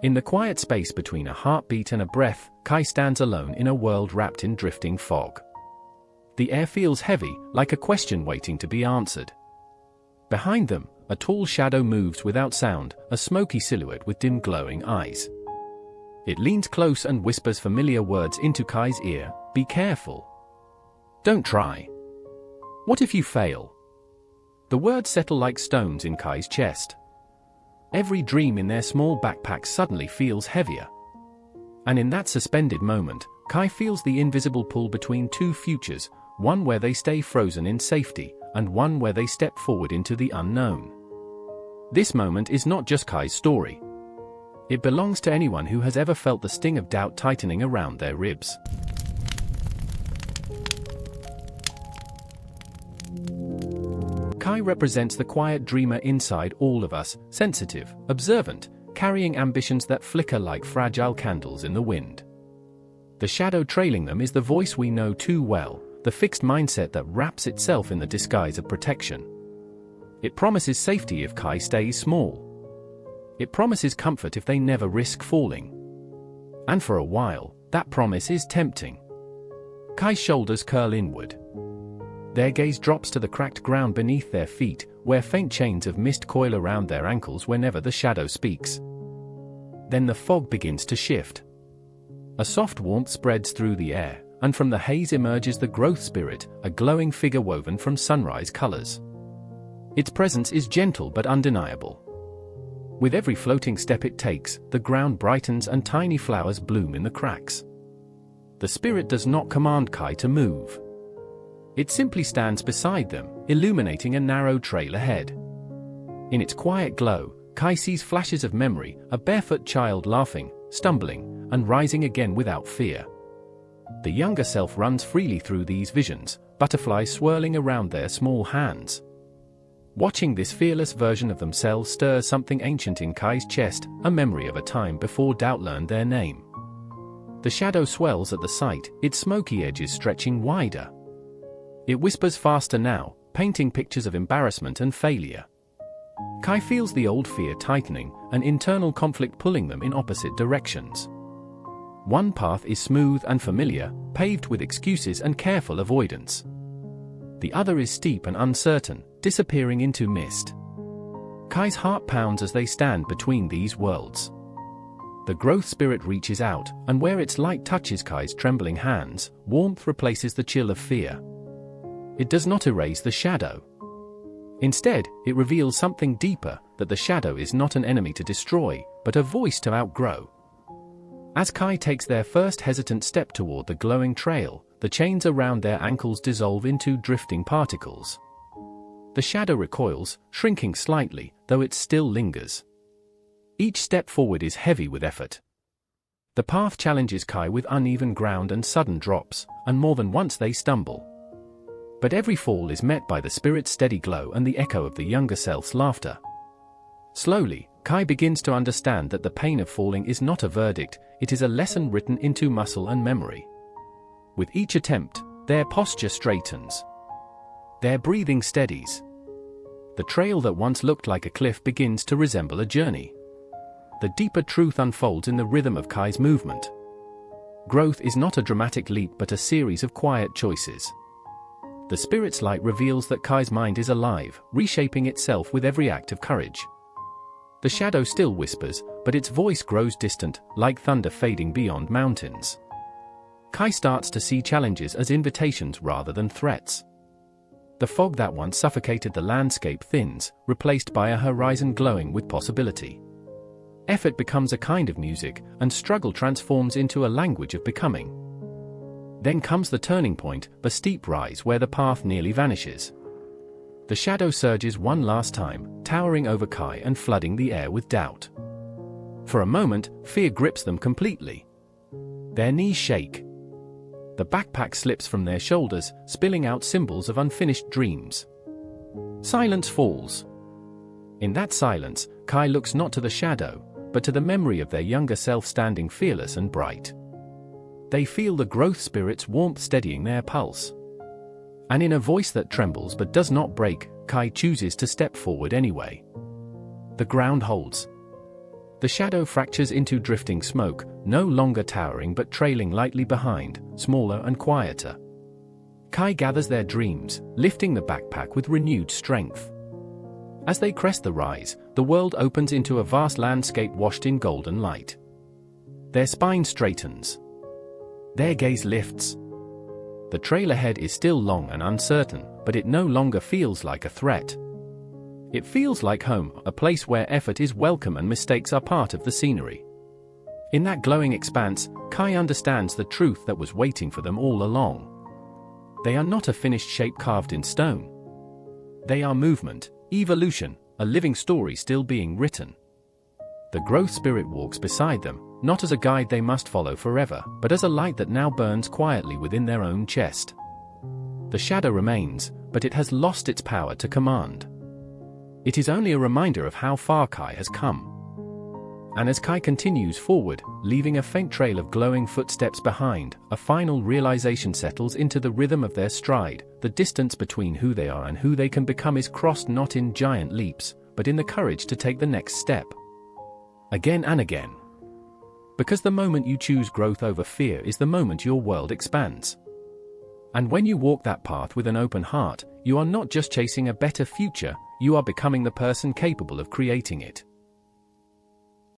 In the quiet space between a heartbeat and a breath, Kai stands alone in a world wrapped in drifting fog. The air feels heavy, like a question waiting to be answered. Behind them, a tall shadow moves without sound, a smoky silhouette with dim glowing eyes. It leans close and whispers familiar words into Kai's ear. Be careful. Don't try. What if you fail? The words settle like stones in Kai's chest. Every dream in their small backpack suddenly feels heavier. And in that suspended moment, Kai feels the invisible pull between two futures, one where they stay frozen in safety, and one where they step forward into the unknown. This moment is not just Kai's story. It belongs to anyone who has ever felt the sting of doubt tightening around their ribs. Kai represents the quiet dreamer inside all of us, sensitive, observant, carrying ambitions that flicker like fragile candles in the wind. The shadow trailing them is the voice we know too well, the fixed mindset that wraps itself in the disguise of protection. It promises safety if Kai stays small. It promises comfort if they never risk falling. And for a while, that promise is tempting. Kai's shoulders curl inward. Their gaze drops to the cracked ground beneath their feet, where faint chains of mist coil around their ankles whenever the shadow speaks. Then the fog begins to shift. A soft warmth spreads through the air, and from the haze emerges the growth spirit, a glowing figure woven from sunrise colors. Its presence is gentle but undeniable. With every floating step it takes, the ground brightens and tiny flowers bloom in the cracks. The spirit does not command Kai to move. It simply stands beside them, illuminating a narrow trail ahead. In its quiet glow, Kai sees flashes of memory, a barefoot child laughing, stumbling, and rising again without fear. The younger self runs freely through these visions, butterflies swirling around their small hands. Watching this fearless version of themselves stirs something ancient in Kai's chest, a memory of a time before doubt learned their name. The shadow swells at the sight, its smoky edges stretching wider. It whispers faster now, painting pictures of embarrassment and failure. Kai feels the old fear tightening, an internal conflict pulling them in opposite directions. One path is smooth and familiar, paved with excuses and careful avoidance. The other is steep and uncertain, disappearing into mist. Kai's heart pounds as they stand between these worlds. The growth spirit reaches out, and where its light touches Kai's trembling hands, warmth replaces the chill of fear. It does not erase the shadow. Instead, it reveals something deeper, that the shadow is not an enemy to destroy, but a voice to outgrow. As Kai takes their first hesitant step toward the glowing trail, the chains around their ankles dissolve into drifting particles. The shadow recoils, shrinking slightly, though it still lingers. Each step forward is heavy with effort. The path challenges Kai with uneven ground and sudden drops, and more than once they stumble. But every fall is met by the spirit's steady glow and the echo of the younger self's laughter. Slowly, Kai begins to understand that the pain of falling is not a verdict, it is a lesson written into muscle and memory. With each attempt, their posture straightens. Their breathing steadies. The trail that once looked like a cliff begins to resemble a journey. The deeper truth unfolds in the rhythm of Kai's movement. Growth is not a dramatic leap but a series of quiet choices. The spirit's light reveals that Kai's mind is alive, reshaping itself with every act of courage. The shadow still whispers, but its voice grows distant, like thunder fading beyond mountains. Kai starts to see challenges as invitations rather than threats. The fog that once suffocated the landscape thins, replaced by a horizon glowing with possibility. Effort becomes a kind of music, and struggle transforms into a language of becoming. Then comes the turning point, a steep rise where the path nearly vanishes. The shadow surges one last time, towering over Kai and flooding the air with doubt. For a moment, fear grips them completely. Their knees shake. The backpack slips from their shoulders, spilling out symbols of unfinished dreams. Silence falls. In that silence, Kai looks not to the shadow, but to the memory of their younger self standing fearless and bright. They feel the growth spirit's warmth steadying their pulse. And in a voice that trembles but does not break, Kai chooses to step forward anyway. The ground holds. The shadow fractures into drifting smoke, no longer towering but trailing lightly behind, smaller and quieter. Kai gathers their dreams, lifting the backpack with renewed strength. As they crest the rise, the world opens into a vast landscape washed in golden light. Their spine straightens. Their gaze lifts. The trail ahead is still long and uncertain, but it no longer feels like a threat. It feels like home, a place where effort is welcome and mistakes are part of the scenery. In that glowing expanse, Kai understands the truth that was waiting for them all along. They are not a finished shape carved in stone. They are movement, evolution, a living story still being written. The growth spirit walks beside them, not as a guide they must follow forever, but as a light that now burns quietly within their own chest. The shadow remains, but it has lost its power to command. It is only a reminder of how far Kai has come. And as Kai continues forward, leaving a faint trail of glowing footsteps behind, a final realization settles into the rhythm of their stride. The distance between who they are and who they can become is crossed not in giant leaps, but in the courage to take the next step. Again and again. Because the moment you choose growth over fear is the moment your world expands. And when you walk that path with an open heart, you are not just chasing a better future, you are becoming the person capable of creating it.